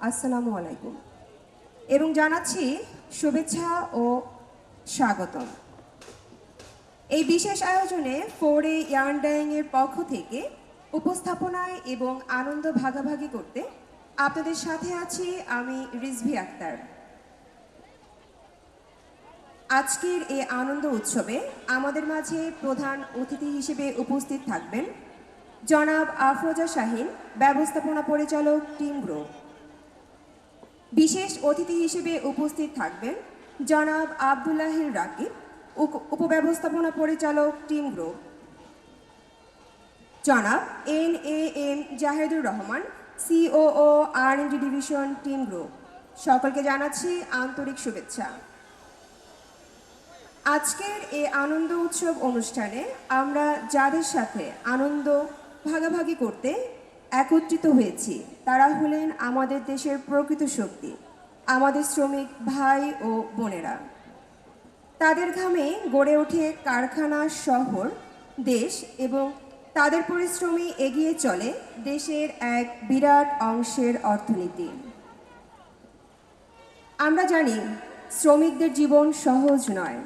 আসসালামু আলাইকুম এবং জানাচ্ছি শুভেচ্ছা ও স্বাগতম। এই বিশেষ আয়োজনে ফোরে ইয়ার্নড্যাং এর পক্ষ থেকে উপস্থাপনায় এবং আনন্দ ভাগাভাগি করতে আপনাদের সাথে আছি আমি রিজভি আক্তার। আজকের এই আনন্দ উৎসবে আমাদের মাঝে প্রধান অতিথি হিসেবে উপস্থিত থাকবেন জনাব আফরোজা শাহিন, ব্যবস্থাপনা পরিচালক, টিম গ্রুপ। বিশেষ অতিথি হিসেবে উপস্থিত থাকবেন জনাব আব্দুল্লাহিল রাকিব, উপব্যবস্থাপনা পরিচালক, টিম গ্রুপ। জনাব NAM Zahedur Rahman, COO R&D division, team group. সকলকে জানাচ্ছি আন্তরিক শুভেচ্ছা। আজকের এই আনন্দ উৎসব অনুষ্ঠানে আমরা যাদের সাথে আনন্দ ভাগাভাগি করতে একত্রিত হয়েছি তারা হলেন আমাদের দেশের প্রকৃত শক্তি, আমাদের শ্রমিক ভাই ও বোনেরা। তাদের ঘামে গড়ে ওঠে কারখানা, শহর, দেশ এবং তাদের পরিশ্রমে এগিয়ে চলে দেশের এক বিরাট অংশের অর্থনীতি। আমরা জানি শ্রমিকদের জীবন সহজ নয়।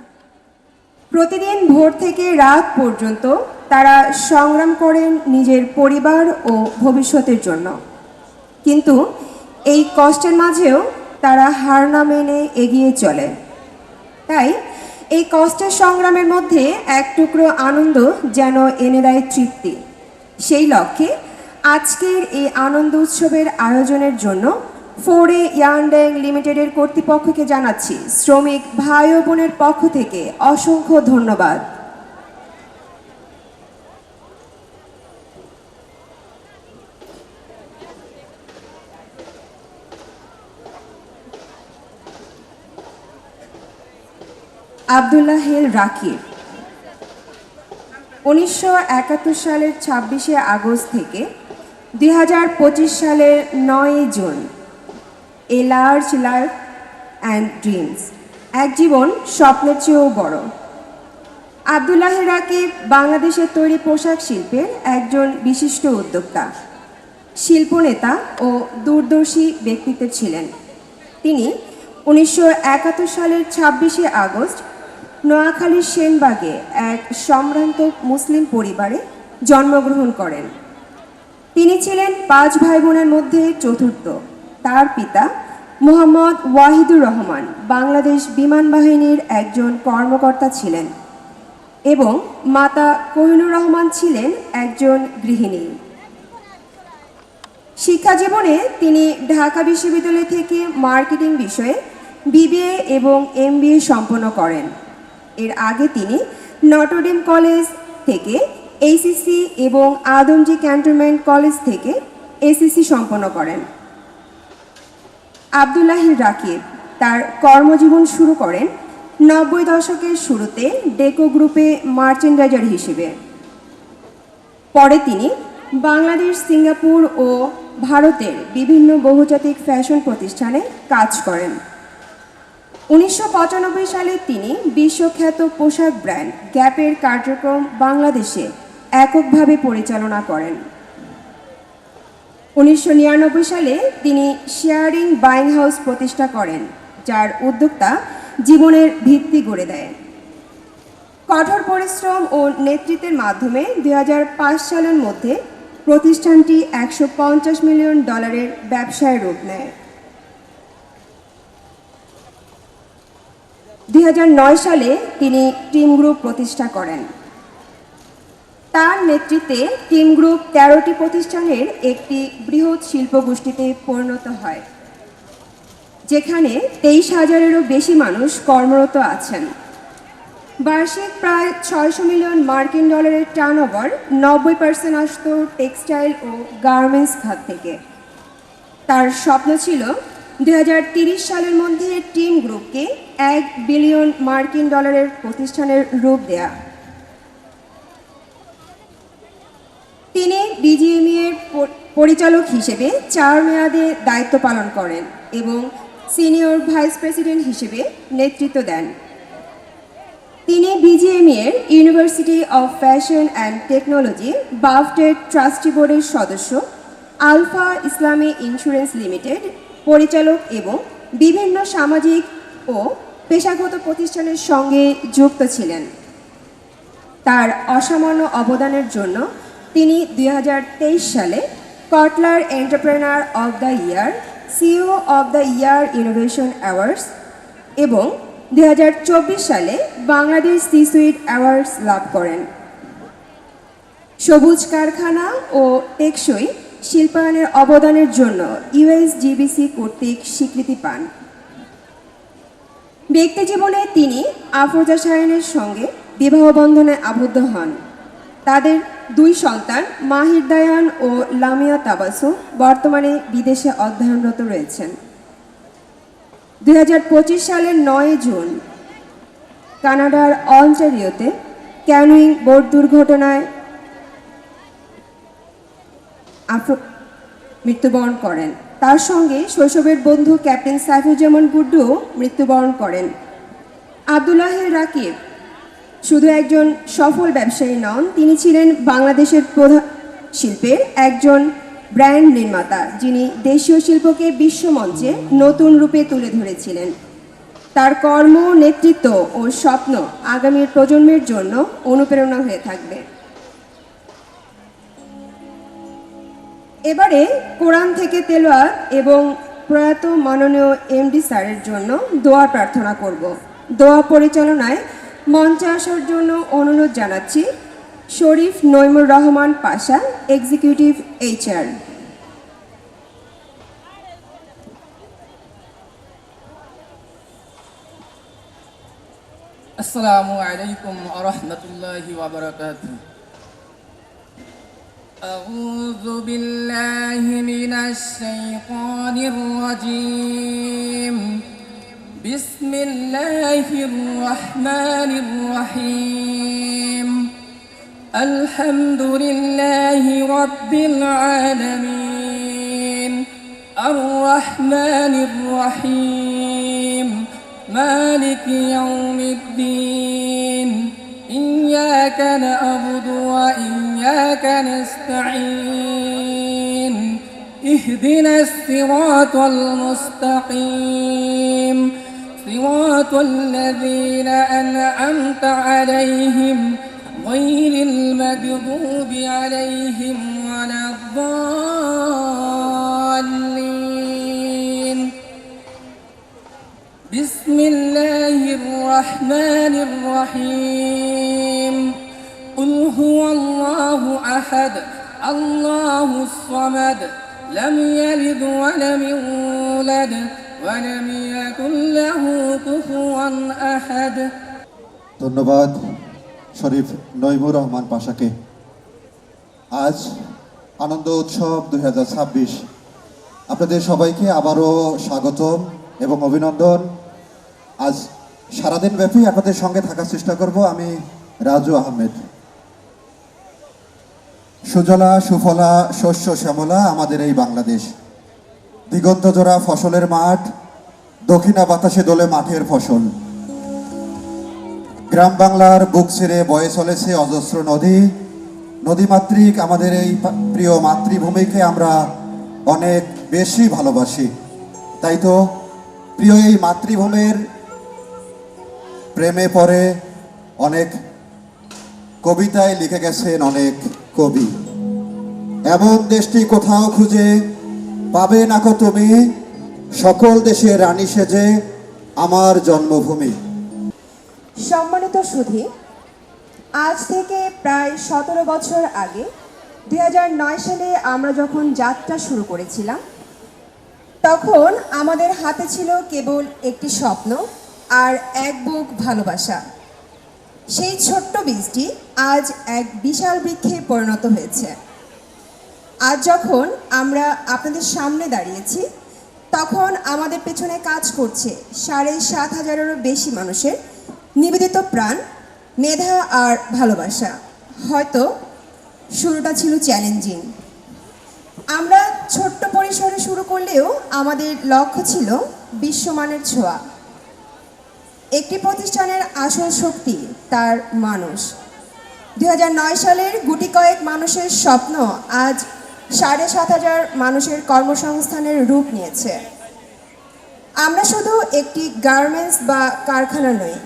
প্রতিদিন ভোর থেকে রাত পর্যন্ত তারা সংগ্রাম করেন নিজের পরিবার ও ভবিষ্যতের জন্য, কিন্তু এই কষ্টের মাঝেও তারা হার না মেনে এগিয়ে চলে। তাই এই কষ্টের সংগ্রামের মধ্যে এক টুকরো আনন্দ যেন এনে দেয় তৃপ্তি। সেই লক্ষ্যে আজকের এই আনন্দ উৎসবের আয়োজনের জন্য ফোরে ইয়ার্নড্যাং লিমিটেডের কর্তৃপক্ষকে জানাচ্ছি শ্রমিক ভাই ও বোনের পক্ষ থেকে অসংখ্য ধন্যবাদ। আব্দুল্লাহিল রাকিব 1971 সালের 26শে আগস্ট থেকে 2025 সালের 9ই জুন। A large life and dreams, এক জীবন স্বপ্নের চেয়েও বড়। আব্দুল্লাহিল রাকিব বাংলাদেশের তৈরি পোশাক শিল্পের একজন বিশিষ্ট উদ্যোক্তা, শিল্পনেতা ও দূরদর্শী ব্যক্তিত্ব ছিলেন। তিনি 1971 সালের 26শে আগস্ট নোয়াখালীর সেনবাগে এক সম্ভ্রান্ত মুসলিম পরিবারে জন্মগ্রহণ করেন। তিনি ছিলেন 5 ভাই বোনের মধ্যে চতুর্থ। তার পিতা মোহাম্মদ ওয়াহিদুর রহমান বাংলাদেশ বিমান বাহিনীর একজন কর্মকর্তা ছিলেন এবং মাতা কোহিনুর রহমান ছিলেন একজন গৃহিণী। শিক্ষা জীবনে তিনি ঢাকা বিশ্ববিদ্যালয় থেকে মার্কেটিং বিষয়ে BBA এবং MBA সম্পন্ন করেন। এর আগে তিনি নটরডেম কলেজ থেকে ACC এবং আদমজী ক্যান্টনমেন্ট কলেজ থেকে ACC সম্পন্ন করেন। আব্দুল্লাহিল রাকিব তার কর্মজীবন শুরু করেন 90 দশকের শুরুতে ডেকো গ্রুপে মার্চেন্ডাইজার হিসেবে। পরে তিনি বাংলাদেশ, সিঙ্গাপুর ও ভারতের বিভিন্ন বহুজাতিক ফ্যাশন প্রতিষ্ঠানে কাজ করেন। 1995 সালে তিনি বিশ্বখ্যাত পোশাক ব্র্যান্ড গ্যাপের কার্যক্রম বাংলাদেশে এককভাবে পরিচালনা করেন। 1999 সালে তিনি শেয়ারিং বাইং হাউস প্রতিষ্ঠা করেন, যার উদ্যোক্তা জীবনের ভিত্তি গড়ে দেয়। কঠোর পরিশ্রম ও নেতৃত্বের মাধ্যমে 2005 সালের মধ্যে প্রতিষ্ঠানটি $150 মিলিয়ন ব্যবসায় রূপ নেয়। 2009 সালে তিনি টিম গ্রুপ প্রতিষ্ঠা করেন। তার নেতৃত্বে টিম গ্রুপ 13টি প্রতিষ্ঠানের একটি বৃহৎ শিল্পগোষ্ঠীতে পরিণত হয়, যেখানে 23,000-এরও বেশি মানুষ কর্মরত আছেন। বার্ষিক প্রায় $600 মিলিয়ন টার্নওভার, 90% আসত টেক্সটাইল ও গার্মেন্টস খাত থেকে। তার স্বপ্ন ছিল 2030 সালের মধ্যে টিম গ্রুপকে $1 বিলিয়ন প্রতিষ্ঠানের রূপ দেয়া। তিনি BGME এর পরিচালক হিসেবে 4 মেয়াদে দায়িত্ব পালন করেন এবং সিনিয়র ভাইস প্রেসিডেন্ট হিসেবে নেতৃত্ব দেন। তিনি BGME এর university of fashion and technology বাফটেড ট্রাস্টি বোর্ডের সদস্য, আলফা ইসলামী ইন্স্যুরেন্স লিমিটেড পরিচালক এবং বিভিন্ন সামাজিক ও পেশাগত প্রতিষ্ঠানের সঙ্গে যুক্ত ছিলেন। তার অসামান্য অবদানের জন্য তিনি 2023 সালে কটলার entrepreneur of the year, CEO of the year innovation awards এবং 2024 সালে বাংলাদেশ সি সুইট অ্যাওয়ার্ডস লাভ করেন। সবুজ কারখানা ও টেকসই শিল্পায়নের অবদানের জন্য ইউএসজিবিসি কর্তৃক স্বীকৃতি পান। ব্যক্তিজীবনে তিনি আফরোজা শাহীনের সঙ্গে বিবাহ বন্ধনে আবদ্ধ হন। তাদের 2 সন্তান মাহির দায়ান ও লামিয়া তাবাসুম বর্তমানে বিদেশে অধ্যয়নরত রয়েছেন। 2025 সালের 9 জুন কানাডার অন্টারিওতে ক্যানুইং বোট দুর্ঘটনায় মৃত্যুবরণ করেন। তার সঙ্গে শৈশবের বন্ধু ক্যাপ্টেন সাইফুজ্জামান গুড্ডুও মৃত্যুবরণ করেন। আব্দুল্লাহিল রাকিব শুধু একজন সফল ব্যবসায়ী নন, তিনি ছিলেন বাংলাদেশের প্রধান শিল্পের একজন ব্র্যান্ড নির্মাতা, যিনি দেশীয় শিল্পকে বিশ্বমঞ্চে নতুন রূপে তুলে ধরেছিলেন। তার কর্ম, নেতৃত্ব ও স্বপ্ন আগামী প্রজন্মের জন্য অনুপ্রেরণা হয়ে থাকবে। এবারে কোরআন থেকে তেলাওয়াত এবং প্রয়াত মাননীয় এমডি স্যারের জন্য দোয়া প্রার্থনা করব। দোয়া পরিচালনায় মঞ্চে আসার জন্য অনুরোধ জানাচ্ছি শরীফ নইমুর রহমান পাশা, এক্সিকিউটিভ এইচআর। আসসালামু আলাইকুম ওয়া রাহমাতুল্লাহি ওয়া বারাকাতুহু। আউযু বিল্লাহি মিনাশ শাইতানির রাজীম। বিসমিল্লাহির রাহমানির রহিম। আলহামদুলিল্লাহি রাব্বিল আলামিন। আর রাহমানির রহিম। مالك يوم الدين. إياك نعبد وإياك نستعين. اهدنا الصراط المستقيم. صراط الذين أنعمت عليهم غير المغضوب عليهم ولا الضالين. بسم الله الرحمن الرحيم. قل هو الله أحد الله الصمد لم يلد ولم يولد ولم يكن له كفوا أحد. ধন্যবাদ শরীফ নইমুর রহমান পাশাকে। আজ আনন্দ উৎসব 2026, আপনাদের সবাইকে আবারও স্বাগতম এবং অভিনন্দন। আজ সারাদিন ব্যাপী আপনাদের সঙ্গে থাকার চেষ্টা করব আমি রাজু আহমেদ। সুজলা সুফলা শস্য শ্যামলা আমাদের এই বাংলাদেশ, দিগন্ত জোড়া ফসলের মাঠ, দক্ষিণা বাতাসে দোলে মাঠের ফসল। গ্রাম বাংলার বুক ছেড়ে বয়ে চলেছে অজস্র নদী। নদীমাতৃক আমাদের এই প্রিয় মাতৃভূমিকে আমরা অনেক বেশি ভালোবাসি। তাই তো প্রিয় এই মাতৃভূমির প্রেমে পড়ে অনেক কবিতায় লিখে গেছেন অনেক কবি। এমন দেশটি কোথাও খুঁজে পাবে না কো তুমি, সকল দেশের রানী সেজে আমার জন্মভূমি। সম্মানিত সুধী, আজ থেকে প্রায় 17 বছর আগে 2009 সালে আমরা যখন যাত্রা শুরু করেছিলাম, তখন আমাদের হাতে ছিল কেবল একটি স্বপ্ন আর এক বুক ভালোবাসা। সেই ছোট্ট বীজটি আজ এক বিশাল বৃক্ষে পরিণত হয়েছে। আজ যখন আমরা আপনাদের সামনে দাঁড়িয়েছি, তখন আমাদের পেছনে কাজ করছে 7,500-এরও বেশি মানুষের নিবেদিত প্রাণ, মেধা আর ভালোবাসা। হয়তো শুরুটা ছিল চ্যালেঞ্জিং। আমরা ছোট্ট পরিসরে শুরু করলেও আমাদের লক্ষ্য ছিল বিশ্বমানের ছোঁয়া। একটি প্রতিষ্ঠানের আসল শক্তি তার মানুষ। 2009 সালের গুটি কয়েক মানুষের স্বপ্ন আজ 7,500 মানুষের কর্মসংস্থানের রূপ নিয়েছে। আমরা শুধু একটি গার্মেন্টস বা কারখানা নই,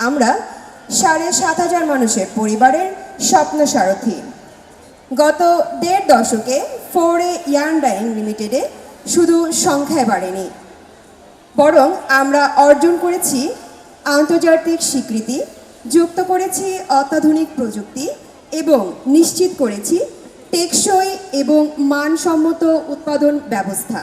আমরা 7,500 মানুষের পরিবারের স্বপ্ন সারথি। গত 1.5 দশকে ফোরে ইয়ার্ন ডাইং লিমিটেডে শুধু সংখ্যায় বাড়েনি, বরং আমরা অর্জন করেছি আন্তর্জাতিক স্বীকৃতি, যুক্ত করেছি অত্যাধুনিক প্রযুক্তি এবং নিশ্চিত করেছি টেকসই এবং মানসম্মত উৎপাদন ব্যবস্থা।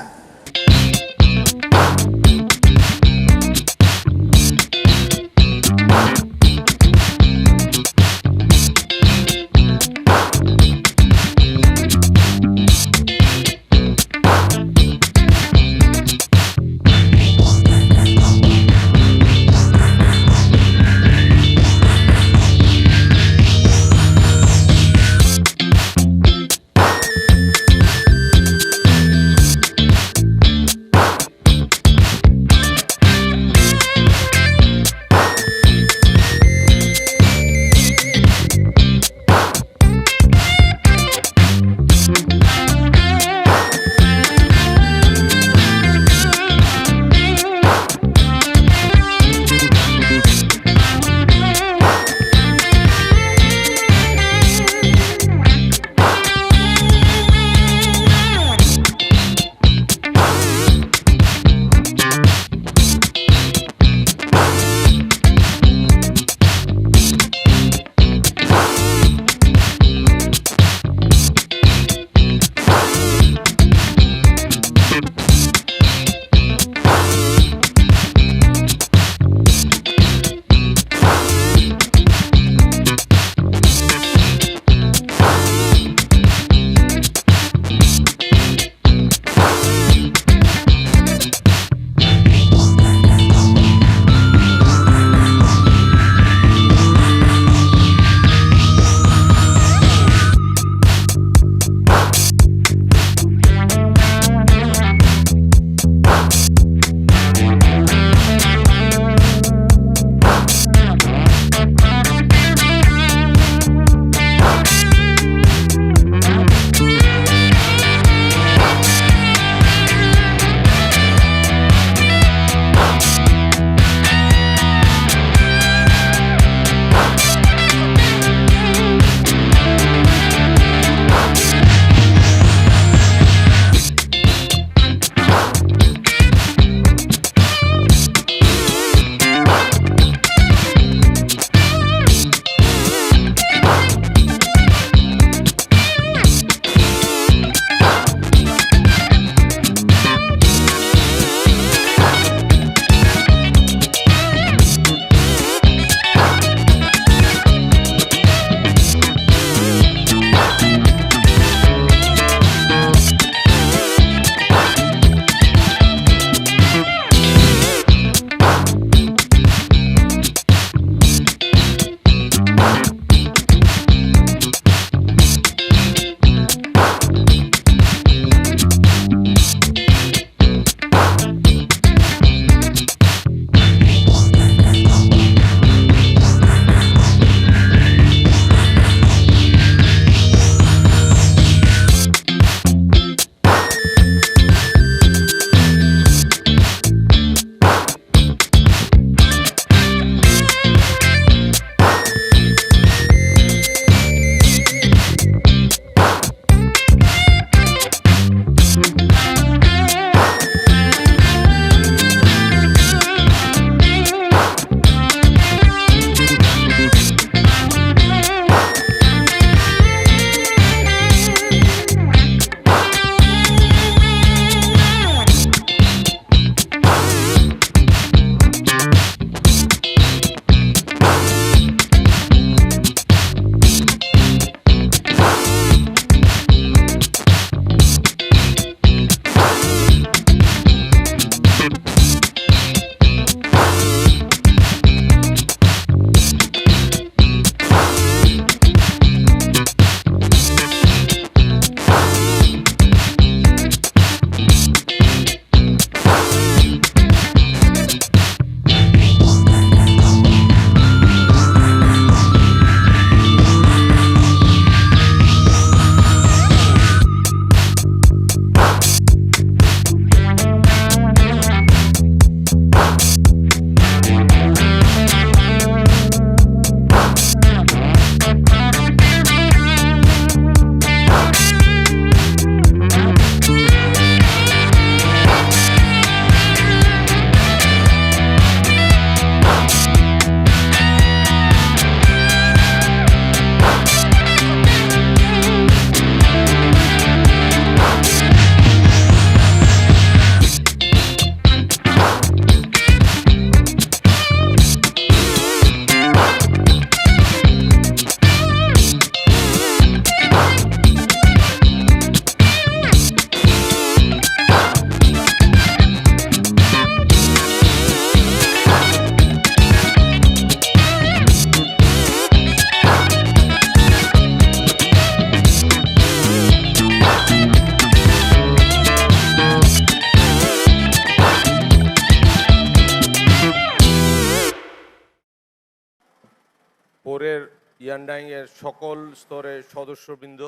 ফোরের ইয়ানডাইংয়ের সকল স্তরের সদস্যবৃন্দ,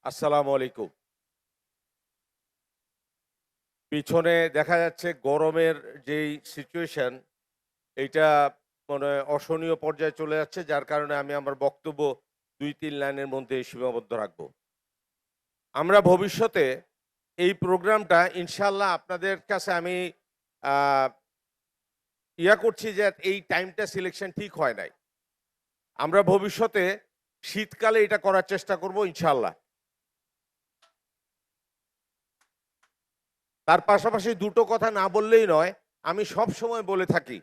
আসসালামু আলাইকুম। পিছনে দেখা যাচ্ছে গরমের যেই সিচুয়েশন, এইটা মানে অসহনীয় পর্যায়ে চলে যাচ্ছে, যার কারণে আমি আমার বক্তব্য 2-3 লাইনের মধ্যে সীমাবদ্ধ রাখব। আমরা ভবিষ্যতে এই প্রোগ্রামটা ইনশাল্লাহ আপনাদের কাছে আমি করছি যে এই টাইমটা সিলেকশন ঠিক হয় নাই। আমরা ভবিষ্যতে শীতকালে এটা করার চেষ্টা করব ইনশাল্লাহ। তার পাশাপাশি দুটো কথা না বললেই নয়, আমি সব সময় বলে থাকি,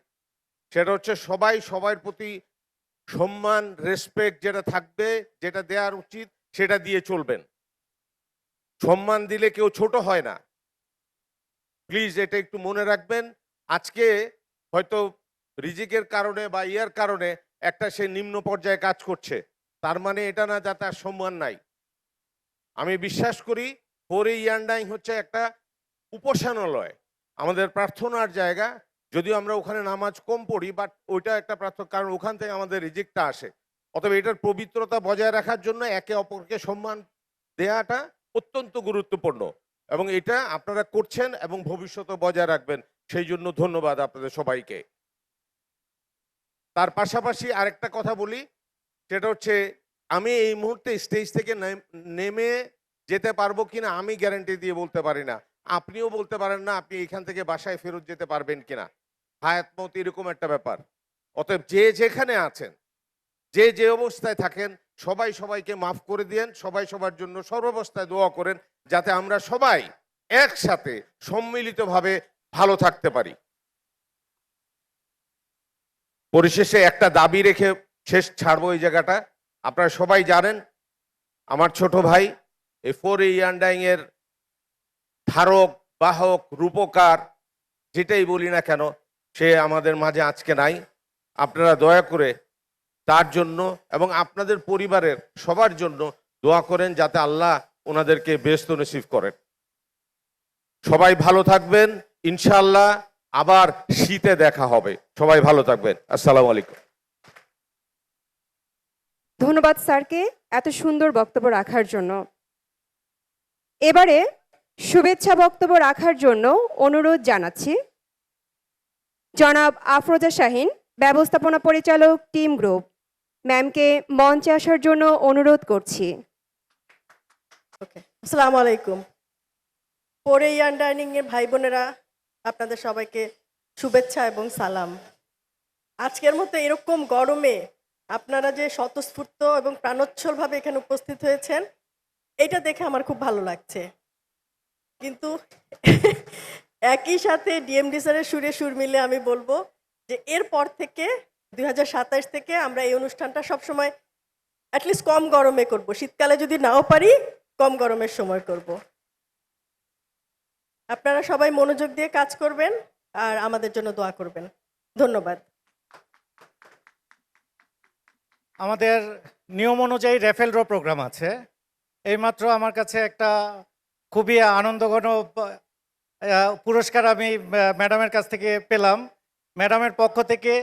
সেটা হচ্ছে সবাই সবার প্রতি সম্মান, রেসপেক্ট যেটা থাকবে, যেটা দেওয়ার উচিত সেটা দিয়ে চলবেন। সম্মান দিলে কেউ ছোট হয় না, প্লিজ এটা একটু মনে রাখবেন। আজকে হয়তো রিজিকের কারণে বা ইয়ার কারণে একটা সে নিম্ন পর্যায়ে কাজ করছে, তার মানে এটা না যা তার সম্মান নাই। আমি বিশ্বাস করি ফোরে ইয়ানডাইং হচ্ছে একটা উপাসনালয়, আমাদের প্রার্থনার জায়গা। যদিও আমরা ওখানে নামাজ কম পড়ি, বাট ওইটা একটা প্রার্থনা, কারণ ওখান থেকে আমাদের রিজিকটা আসে। অতএব এটার পবিত্রতা বজায় রাখার জন্য একে অপরকে সম্মান দেওয়াটা অত্যন্ত গুরুত্বপূর্ণ, এবং এটা আপনারা করছেন এবং ভবিষ্যতে বজায় রাখবেন। সেই জন্য ধন্যবাদ আপনাদের সবাইকে। তার পাশাপাশি আরেকটা কথা বলি, সেটা হচ্ছে আমি এই মুহূর্তে স্টেজ থেকে নেমে যেতে পারবো কিনা আমি গ্যারান্টি দিয়ে বলতে পারি না, আপনিও বলতে পারেন না আপনি এখান থেকে বাসায় ফেরত যেতে পারবেন কিনা। হায়াত মত এরকম একটা ব্যাপার। অতএব যে যেখানে আছেন, যে যে অবস্থায় থাকেন, সবাই সবাইকে মাফ করে দিয়েন, সবাই সবার জন্য সর্বাবস্থায় দোয়া করেন, যাতে আমরা সবাই একসাথে সম্মিলিতভাবে ভালো থাকতে পারি। পরিশেষে একটা দাবি রেখে শেষ ছাড়বো এই জায়গাটা। আপনারা সবাই জানেন আমার ছোট ভাই এই ফোরে ইয়ানডাইং এর ধারক, বাহক, রূপকার, যেটাই বলি না কেন, সে আমাদের মাঝে আজকে নাই। আপনারা দয়া করে তার জন্য এবং আপনাদের পরিবারের সবার জন্য দোয়া করেন, যাতে আল্লাহ ওনাদেরকে বেহেশত নসিব করেন। সবাই ভালো থাকবেন, ইনশাআল্লাহ আবার শীতে দেখা হবে। সবাই ভালো থাকবেন, আসসালামু আলাইকুম। ধন্যবাদ স্যারকে এত সুন্দর বক্তব্য রাখার জন্য। এবারে শুভেচ্ছা বক্তব্য রাখার জন্য অনুরোধ জানাচ্ছি জনাব আফরোজা শাহিন, ব্যবস্থাপনা পরিচালক, টিম গ্রুপ। ম্যামকে মঞ্চে আসার জন্য অনুরোধ করছি। আসসালামু আলাইকুম। ফোরে ইয়ানডাইং এর ভাই বোনেরা, আপনাদের সবাইকে শুভেচ্ছা এবং সালাম। আজকের মতো এরকম গরমে আপনারা যে স্বতঃস্ফূর্ত এবং প্রাণোচ্ছলভাবে এখানে উপস্থিত হয়েছেন, এটা দেখে আমার খুব ভালো লাগছে। কিন্তু একই সাথে ডিএমডি স্যারের সুরে সুর মিলে আমি বলবো যে এরপর থেকে 2027 থেকে আমরা এই অনুষ্ঠানটা সবসময় অ্যাটলিস্ট কম গরমে করব। শীতকালে যদি নাও পারি, কম গরমের সময় করব। আপনারা সবাই মনোযোগ দিয়ে কাজ করবেন আর আমাদের জন্য দোয়া করবেন। ধন্যবাদ। আমাদের নিয়ম অনুযায়ী রেফেল ড্র প্রোগ্রাম আছে। এইমাত্র আমার কাছে একটা খুবই আনন্দঘন পুরস্কার আমি ম্যাডামের কাছ থেকে পেলাম। ম্যাডামের পক্ষ থেকে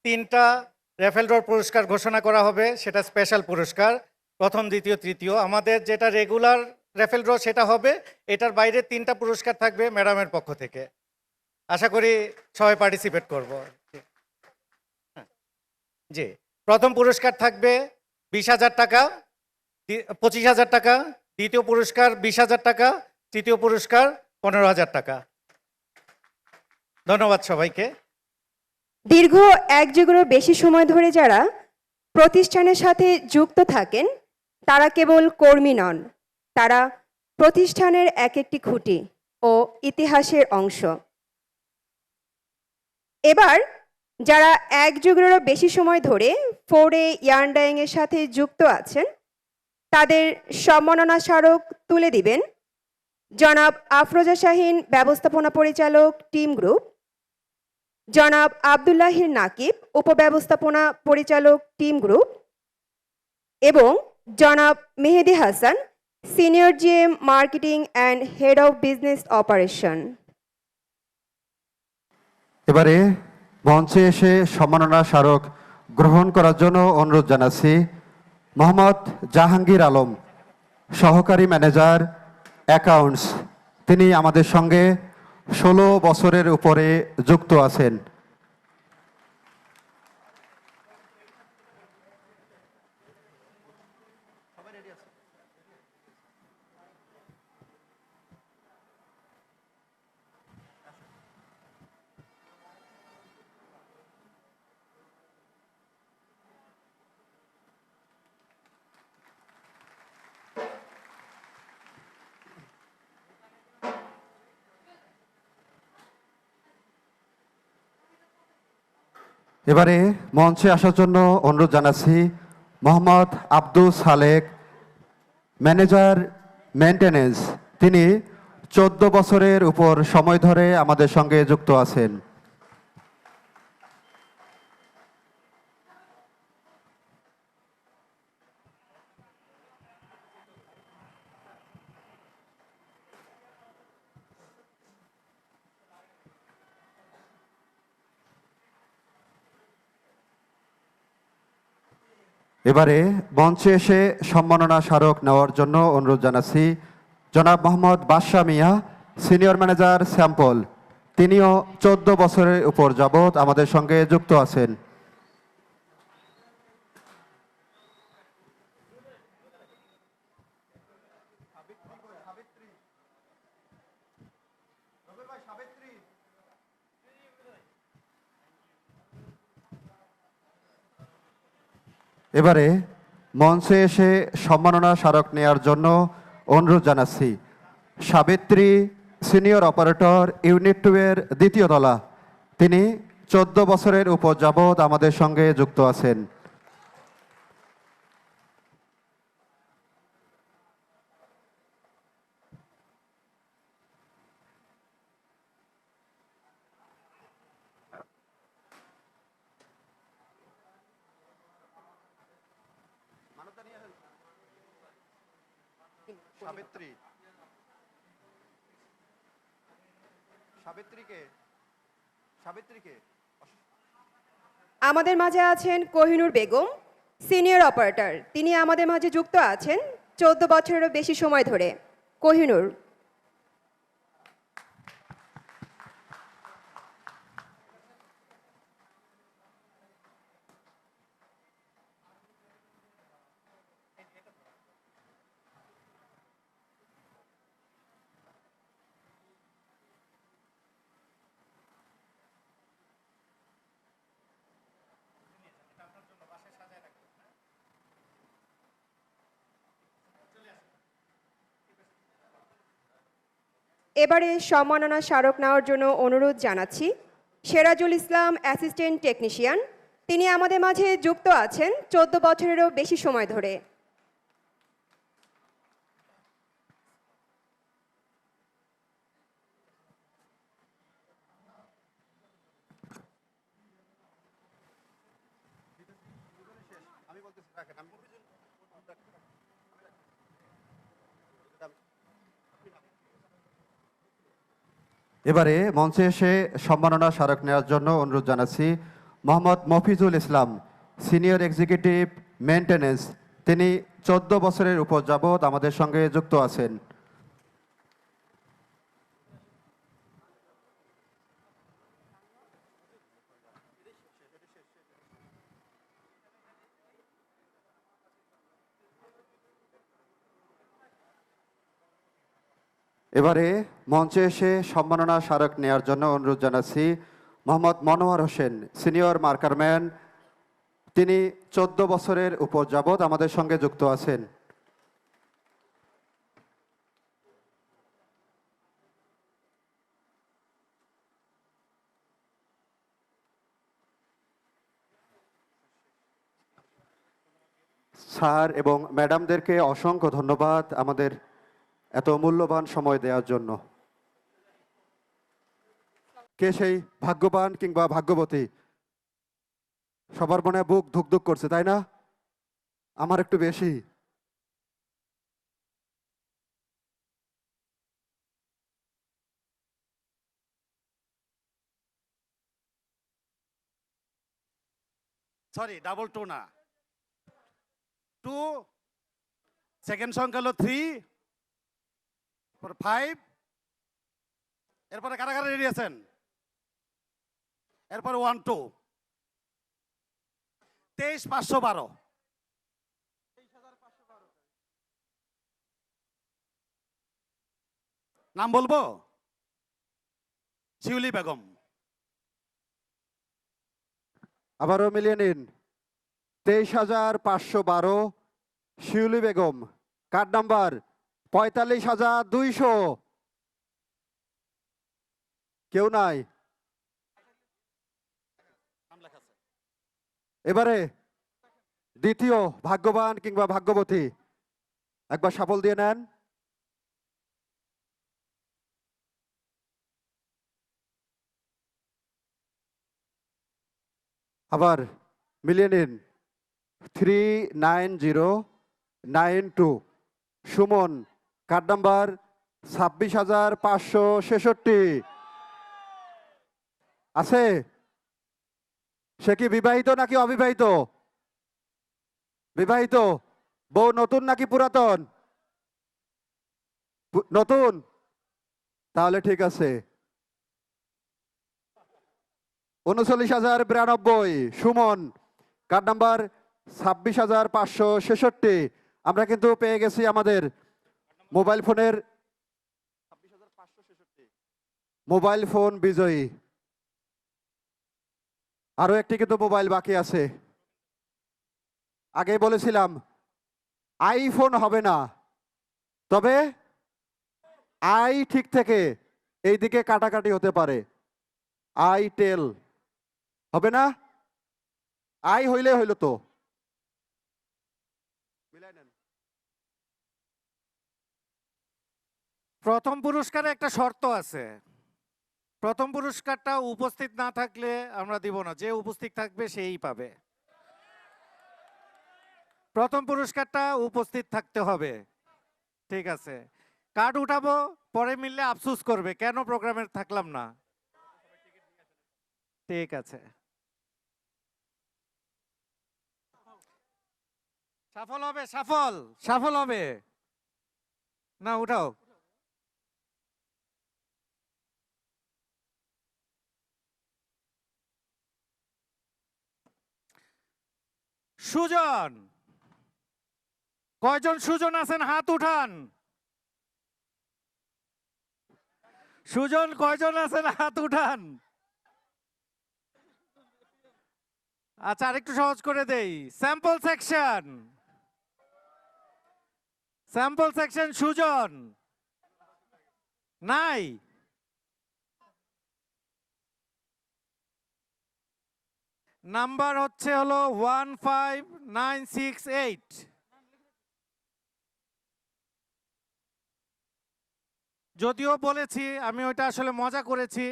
3টা রেফেল ড্র পুরস্কার ঘোষণা করা হবে, সেটা স্পেশাল পুরস্কার, প্রথম, দ্বিতীয়, তৃতীয়। আমাদের যেটা রেগুলার রেফেল ড্র সেটা হবে, এটার বাইরে 3টা পুরস্কার থাকবে ম্যাডামের পক্ষ থেকে। আশা করি সবাই পার্টিসিপেট করব। জি, প্রথম পুরস্কার থাকবে 20,000 টাকা, 25,000 টাকা, দ্বিতীয় পুরস্কার 20,000 টাকা, তৃতীয় পুরস্কার 15,000 টাকা। ধন্যবাদ সবাইকে। দীর্ঘ 1 যুগেরও বেশি সময় ধরে যারা প্রতিষ্ঠানের সাথে যুক্ত থাকেন, তারা কেবল কর্মী নন, তারা প্রতিষ্ঠানের এক একটি খুঁটি ও ইতিহাসের অংশ। এবার যারা 1 যুগেরও বেশি সময় ধরে ফোরে ইয়ানডাইং এর সাথে যুক্ত আছেন, তাদের সম্মাননা স্মারক তুলে দিবেন জনাব আফরোজা শাহিন, ব্যবস্থাপনা পরিচালক, টিম গ্রুপ, জনাব আব্দুল্লাহির নাকিব, উপব্যবস্থাপনা পরিচালক, টিম গ্রুপ, এবং জনাব Mehedi Hasan, senior GM, marketing and head of business operation. এবারে মঞ্চে এসে সম্মাননা স্মারক গ্রহণ করার জন্য অনুরোধ জানাচ্ছি মোহাম্মদ জাহাঙ্গীর আলম, সহকারী ম্যানেজার অ্যাকাউন্টস। তিনি আমাদের সঙ্গে 16 বছরের উপরে যুক্ত আছেন। এবারে মঞ্চে আসার জন্য অনুরোধ জানাচ্ছি মোহাম্মদ আব্দুল সালেক, ম্যানেজার মেইনটেনেন্স। তিনি 14 বছরের উপর সময় ধরে আমাদের সঙ্গে যুক্ত আছেন। এবারে মঞ্চে এসে সম্মাননা স্মারক নেওয়ার জন্য অনুরোধ জানাচ্ছি জনাব মোহাম্মদ বাদশা মিয়া, সিনিয়র ম্যানেজার স্যাম্পল। তিনিও 14 বছরের উপর যাবৎ আমাদের সঙ্গে যুক্ত আছেন। এবারে মঞ্চে এসে সম্মাননা স্মারক নেয়ার জন্য অনুরোধ জানাচ্ছি সাবিত্রী, সিনিয়র অপারেটর ইউনিট 2 এর দ্বিতীয় তলা। তিনি 14 বছরের উপর যাবৎ আমাদের সঙ্গে যুক্ত আছেন। সাবিত্রী, সাবিত্রীকে আমাদের মাঝে আছেন কোহিনুর বেগম, সিনিয়র অপারেটর। তিনি আমাদের মাঝে যুক্ত আছেন 14 বছরেরও বেশি সময় ধরে। কোহিনুর। এবারে সম্মাননা স্মারক নেওয়ার জন্য অনুরোধ জানাচ্ছি সেরাজুল ইসলাম, অ্যাসিস্ট্যান্ট টেকনিশিয়ান। তিনি আমাদের মাঝে যুক্ত আছেন 14 বছরেরও বেশি সময় ধরে। এবারে মঞ্চে এসে সম্মাননা স্মারক নেওয়ার জন্য অনুরোধ জানাচ্ছি মোহাম্মদ মফিজুল ইসলাম, সিনিয়র এক্সিকিউটিভ মেইনটেনেন্স। তিনি 14 বছরের উপর যাবৎ আমাদের সঙ্গে যুক্ত আছেন। এবারে মঞ্চে এসে সম্মাননা স্মারক নেওয়ার জন্য অনুরোধ জানাচ্ছি মোহাম্মদ মনোয়ার হোসেন, সিনিয়র মার্কারম্যান। তিনি 14 বছরের উপর যাবৎ আমাদের সঙ্গে যুক্ত আছেন। স্যার এবং ম্যাডামদেরকে অসংখ্য ধন্যবাদ আমাদের এত মূল্যবান সময় দেওয়ার জন্য। কে সেই ভাগ্যবান কিংবা ভাগ্যবতী? সবার মনে বুক ধুকধুক করছে, তাই না? আমার একটু বেশি। সরি ডাবল টু না, টু, সেকেন্ড সংখ্যা হলো 3, তারপর 5, এরপরে কারা কারা রেডি আছেন? এরপরে 1 2, 23,512। নাম বলবো? শিউলি বেগম। আবারও মিলিয়ে নিন, 23,512 শিউলি বেগম। Card number 45,200। কেউ নাই? এবারে দ্বিতীয় ভাগ্যবান কিংবা ভাগ্যবতী, একবার সাফল দিয়ে নেন। আবার মিলিয়ে নিন, 39092 সুমন। Card number 26,566। আছে? সে কি বিবাহিত নাকি অবিবাহিত? বিবাহিত। বউ নতুন নাকি পুরাতন? নতুন। তাহলে ঠিক আছে। 39,092 সুমন। Card number 26,566। আমরা কিন্তু পেয়ে গেছি আমাদের মোবাইল ফোন বিজয়ী। আরো একটি কিন্তু মোবাইল বাকি আছে। আগেই বলেছিলাম আইফোন হবে না, তবে আই ঠিক থেকে এইদিকে কাটাকাটি হতে পারে। আইটেল হবে না? আই হইলে হইল তো। প্রথম পুরস্কারে একটা শর্ত আছে। প্রথম পুরস্কারটা উপস্থিত না থাকলে আমরা দিব না, যে উপস্থিত থাকবে সেই পাবে। প্রথম পুরস্কারটা উপস্থিত থাকতে হবে। ঠিক আছে, কার্ড উঠাবো, পরে মিললে আফসোস করবে কেন প্রোগ্রামে থাকলাম না। ঠিক আছে, সফল হবে, সফল সফল হবে না। উঠাও। সুজন, কয়জন সুজন আছেন হাত উঠান। সুজন কয়জন আছেন হাত উঠান। আচ্ছা, আরেকটু সহজ করে দেই। স্যাম্পল সেকশন, স্যাম্পল সেকশন সুজন নাই। নাম্বার হচ্ছে হলো 15968। যদিও বলেছি আমি ওইটা আসলে মজা করেছি,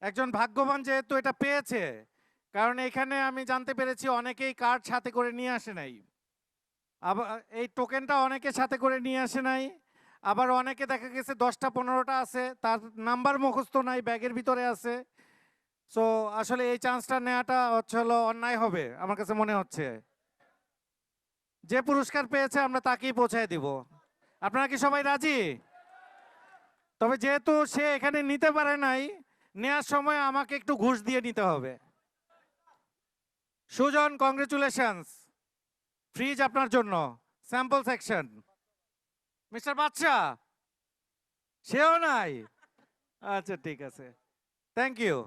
একজন ভাগ্যবান যেহেতু এটা পেয়েছে, কারণ এখানে আমি জানতে পেরেছি অনেকেই কার্ড সাথে করে নিয়ে আসে নাই। আবার এই টোকেনটা অনেকে সাথে করে নিয়ে আসে নাই। আবার অনেকে দেখা গেছে 10টা 15টা আছে, তার নাম্বার মুখস্থ নাই, ব্যাগের ভিতরে আছে। সো আসলে এই চান্সটা নেওয়াটা হচ্ছে হলো অন্যায় হবে আমার কাছে মনে হচ্ছে। যে পুরস্কার পেয়েছে আমরা তাকেই পৌঁছায় দিব। আপনারা কি সবাই রাজি? তবে যেহেতু সে এখানে নিতে পারে নাই, নেওয়ার সময় আমাকে একটু ঘুষ দিয়ে নিতে হবে। সুজন, কংগ্রেচুলেশনস, ফ্রিজ আপনার জন্য, স্যাম্পল সেকশন। মিস্টার বাদশা, সেও নাই। আচ্ছা ঠিক আছে, থ্যাংক ইউ।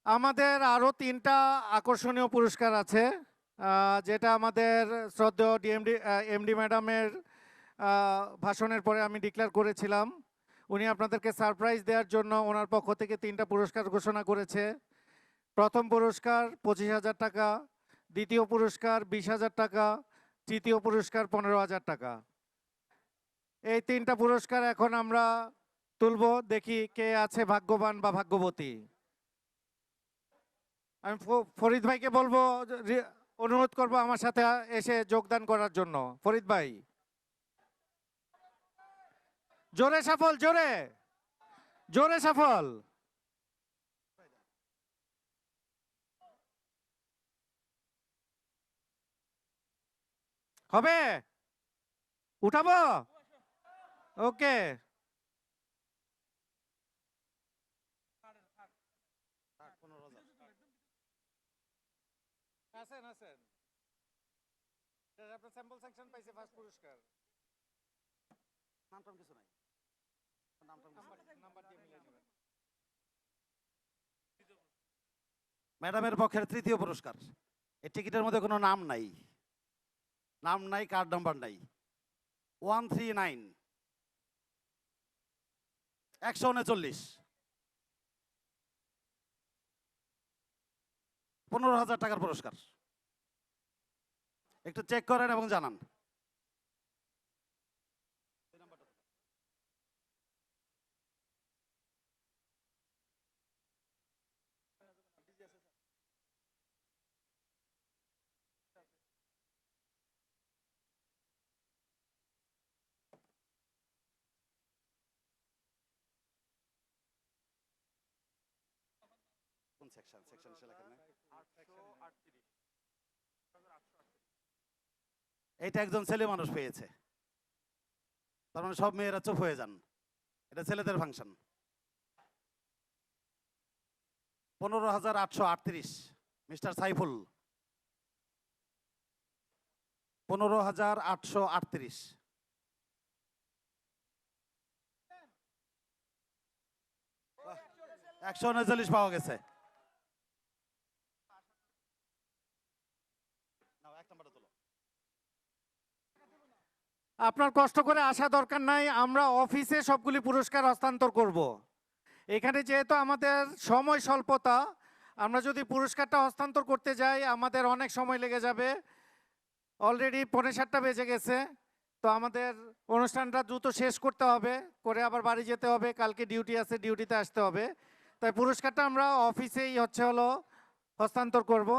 আমাদের আরো 3টা আকর্ষণীয় পুরস্কার আছে, যেটা আমাদের শ্রদ্ধেয় এমডি ম্যাডামের ভাষণের পরে আমি ডিক্লেয়ার করেছিলাম। উনি আপনাদেরকে সারপ্রাইজ দেওয়ার জন্য ওনার পক্ষ থেকে 3টা পুরস্কার ঘোষণা করেছে। প্রথম পুরস্কার 25,000 টাকা, দ্বিতীয় পুরস্কার 20,000 টাকা, তৃতীয় পুরস্কার 15,000 টাকা। এই 3টা পুরস্কার এখন আমরা তুলব, দেখি কে আছে ভাগ্যবান বা ভাগ্যবতী। আমি ফরিদ ভাইকে বলবো, অনুরোধ করব আমার সাথে এসে যোগদান করার জন্য। ফরিদ ভাই, জোরে সফল, জোরে জোরে সফল। হবে? উঠাবো? ওকে। আছেন আছেন। আপনার স্যাম্পল সেকশন পাইছে ফার্স্ট পুরস্কার। নামটাম কিছু নাই। নাম্বার দিয়ে মিলিয়ে নেবেন। ম্যাডামের পক্ষের তৃতীয় পুরস্কার। এই টিকিটের মধ্যে কোনো নাম নাই, নাম নাই, কার্ড নাম্বার নাই। 139 139 15,000 টাকার পুরস্কার। একটু চেক করেন এবং জানান। কোন সেকশন? সেকশন সে লেখা নেই। এইটা একজন ছেলে মানুষ পেয়েছে, তার মানে সব মেয়েরা চুপ হয়ে যান, এটা ছেলেদের ফাংশন। 15,838 মিস্টার সাইফুল। 15,838। বাহ, 139 পাওয়া গেছে। আপনার কষ্ট করে আসা দরকার নাই, আমরা অফিসে সবগুলি পুরস্কার হস্তান্তর করব। এখানে যেহেতু আমাদের সময় স্বল্পতা, আমরা যদি পুরস্কারটা হস্তান্তর করতে যাই আমাদের অনেক সময় লেগে যাবে। অলরেডি 6:45 বেজে গেছে, তো আমাদের অনুষ্ঠানটা দ্রুত শেষ করতে হবে, করে আবার বাড়ি যেতে হবে, কালকে ডিউটি আছে, ডিউটিতে আসতে হবে। তাই পুরস্কারটা আমরা অফিসেই হলো হস্তান্তর করব।